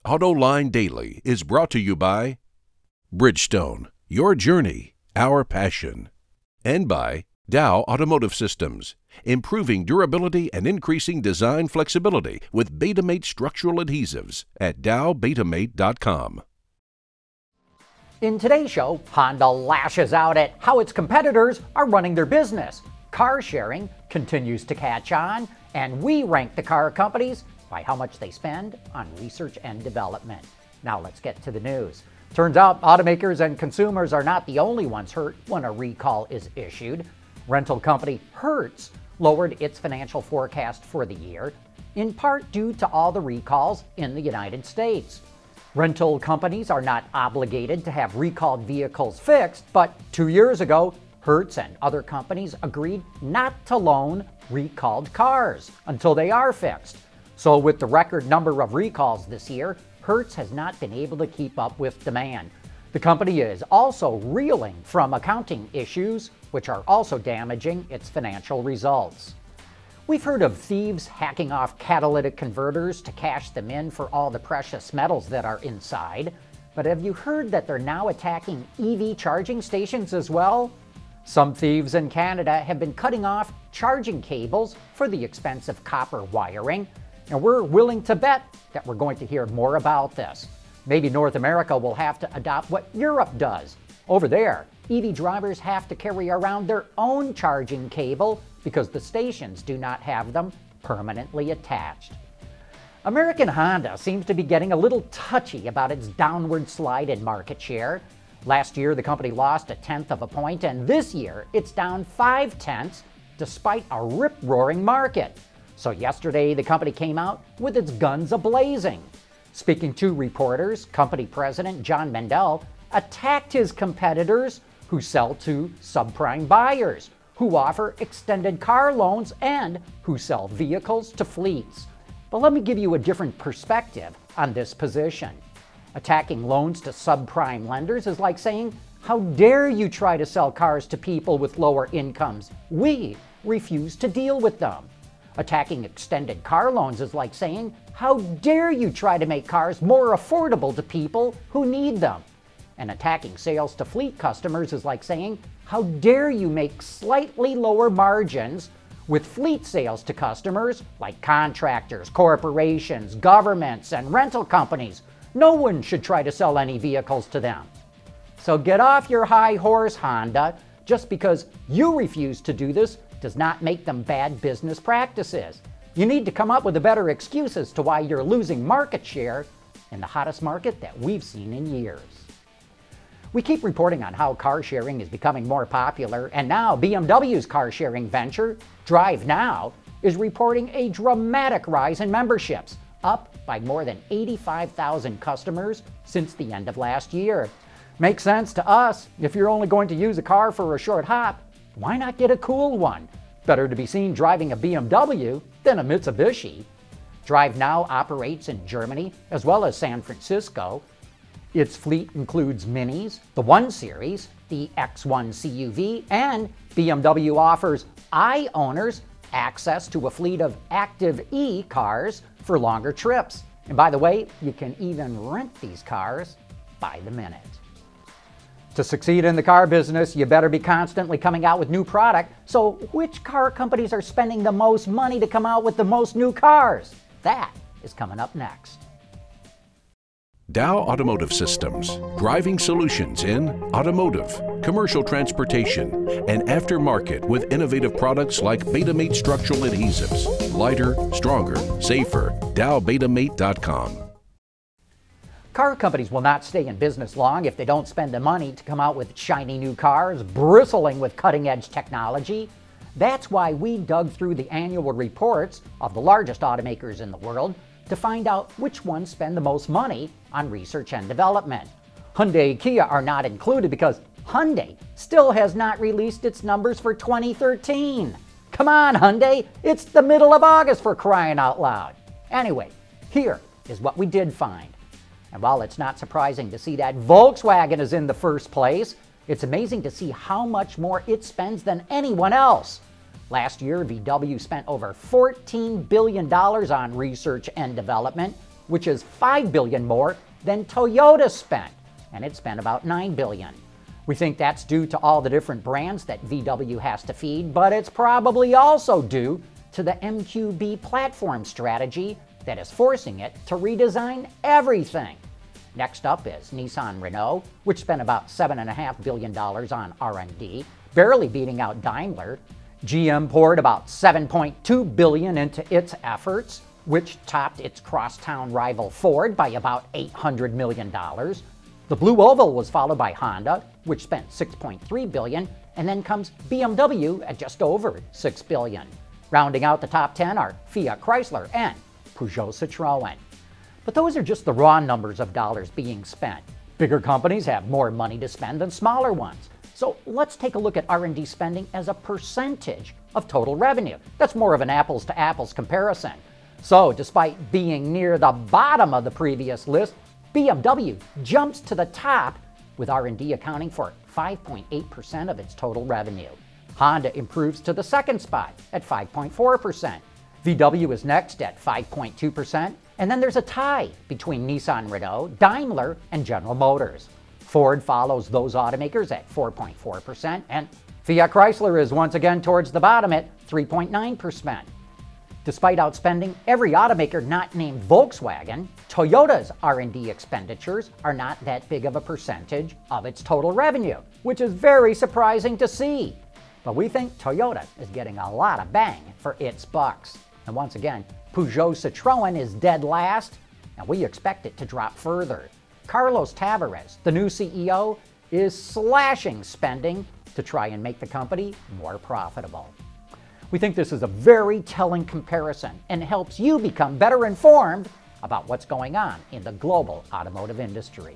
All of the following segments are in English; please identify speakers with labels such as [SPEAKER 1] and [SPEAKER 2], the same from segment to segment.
[SPEAKER 1] Autoline Daily is brought to you by Bridgestone, your journey, our passion, and by Dow Automotive Systems, improving durability and increasing design flexibility with Betamate structural adhesives at dowbetamate.com.
[SPEAKER 2] In today's show, Honda lashes out at how its competitors are running their business. Car sharing continues to catch on, and we rank the car companies by how much they spend on research and development. Now let's get to the news. Turns out automakers and consumers are not the only ones hurt when a recall is issued. Rental company Hertz lowered its financial forecast for the year, in part due to all the recalls in the United States. Rental companies are not obligated to have recalled vehicles fixed, but 2 years ago, Hertz and other companies agreed not to loan recalled cars until they are fixed. So with the record number of recalls this year, Hertz has not been able to keep up with demand. The company is also reeling from accounting issues, which are also damaging its financial results. We've heard of thieves hacking off catalytic converters to cash them in for all the precious metals that are inside. But have you heard that they're now attacking EV charging stations as well? Some thieves in Canada have been cutting off charging cables for the expensive copper wiring. And we're willing to bet that we're going to hear more about this. Maybe North America will have to adopt what Europe does. Over there, EV drivers have to carry around their own charging cable because the stations do not have them permanently attached. American Honda seems to be getting a little touchy about its downward slide in market share. Last year, the company lost 1/10 of a point, and this year, it's down 5/10 despite a rip-roaring market. So yesterday, the company came out with its guns a-blazing. Speaking to reporters, company president John Mendel attacked his competitors who sell to subprime buyers, who offer extended car loans, and who sell vehicles to fleets. But let me give you a different perspective on this position. Attacking loans to subprime lenders is like saying, how dare you try to sell cars to people with lower incomes? We refuse to deal with them. Attacking extended car loans is like saying, how dare you try to make cars more affordable to people who need them? And attacking sales to fleet customers is like saying, how dare you make slightly lower margins with fleet sales to customers like contractors, corporations, governments, and rental companies. No one should try to sell any vehicles to them. So get off your high horse, Honda. Just because you refuse to do this does not make them bad business practices. You need to come up with a better excuse as to why you're losing market share in the hottest market that we've seen in years. We keep reporting on how car sharing is becoming more popular, and now BMW's car sharing venture, Drive Now, is reporting a dramatic rise in memberships, up by more than 85,000 customers since the end of last year. Makes sense to us. If you're only going to use a car for a short hop, why not get a cool one? Better to be seen driving a BMW than a Mitsubishi. Drive Now operates in Germany as well as San Francisco. Its fleet includes Minis, the 1 Series, the X1 CUV, and BMW offers owners access to a fleet of Active E cars for longer trips. And by the way, you can even rent these cars by the minute. To succeed in the car business, you better be constantly coming out with new product. So which car companies are spending the most money to come out with the most new cars? That is coming up next.
[SPEAKER 1] Dow Automotive Systems, driving solutions in automotive, commercial transportation, and aftermarket with innovative products like Betamate structural adhesives. Lighter, stronger, safer. dowbetamate.com.
[SPEAKER 2] Car companies will not stay in business long if they don't spend the money to come out with shiny new cars, bristling with cutting-edge technology. That's why we dug through the annual reports of the largest automakers in the world to find out which ones spend the most money on research and development. Hyundai and Kia are not included because Hyundai still has not released its numbers for 2013. Come on, Hyundai, it's the middle of August for crying out loud. Anyway, here is what we did find. And while it's not surprising to see that Volkswagen is in the first place, it's amazing to see how much more it spends than anyone else. Last year, VW spent over $14 billion on research and development, which is $5 billion more than Toyota spent, and it spent about $9 billion. We think that's due to all the different brands that VW has to feed, but it's probably also due to the MQB platform strategy that is forcing it to redesign everything. Next up is Nissan Renault, which spent about $7.5 billion on R&D, barely beating out Daimler. GM poured about $7.2 billion into its efforts, which topped its crosstown rival Ford by about $800 million. The Blue Oval was followed by Honda, which spent $6.3 billion, and then comes BMW at just over $6 billion. Rounding out the top 10 are Fiat Chrysler and Peugeot Citroën. But those are just the raw numbers of dollars being spent. Bigger companies have more money to spend than smaller ones. So let's take a look at R&D spending as a percentage of total revenue. That's more of an apples to apples comparison. So despite being near the bottom of the previous list, BMW jumps to the top with R&D accounting for 5.8% of its total revenue. Honda improves to the second spot at 5.4%. VW is next at 5.2%, and then there's a tie between Nissan Renault, Daimler, and General Motors. Ford follows those automakers at 4.4%, and Fiat Chrysler is once again towards the bottom at 3.9%. Despite outspending every automaker not named Volkswagen, Toyota's R&D expenditures are not that big of a percentage of its total revenue, which is very surprising to see. But we think Toyota is getting a lot of bang for its bucks. And once again, Peugeot Citroën is dead last, and we expect it to drop further. Carlos Tavares, the new CEO, is slashing spending to try and make the company more profitable. We think this is a very telling comparison and helps you become better informed about what's going on in the global automotive industry.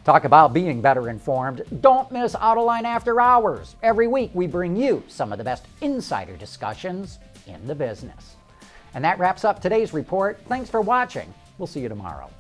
[SPEAKER 2] Talk about being better informed. Don't miss Autoline After Hours. Every week we bring you some of the best insider discussions in the business. And that wraps up today's report. Thanks for watching. We'll see you tomorrow.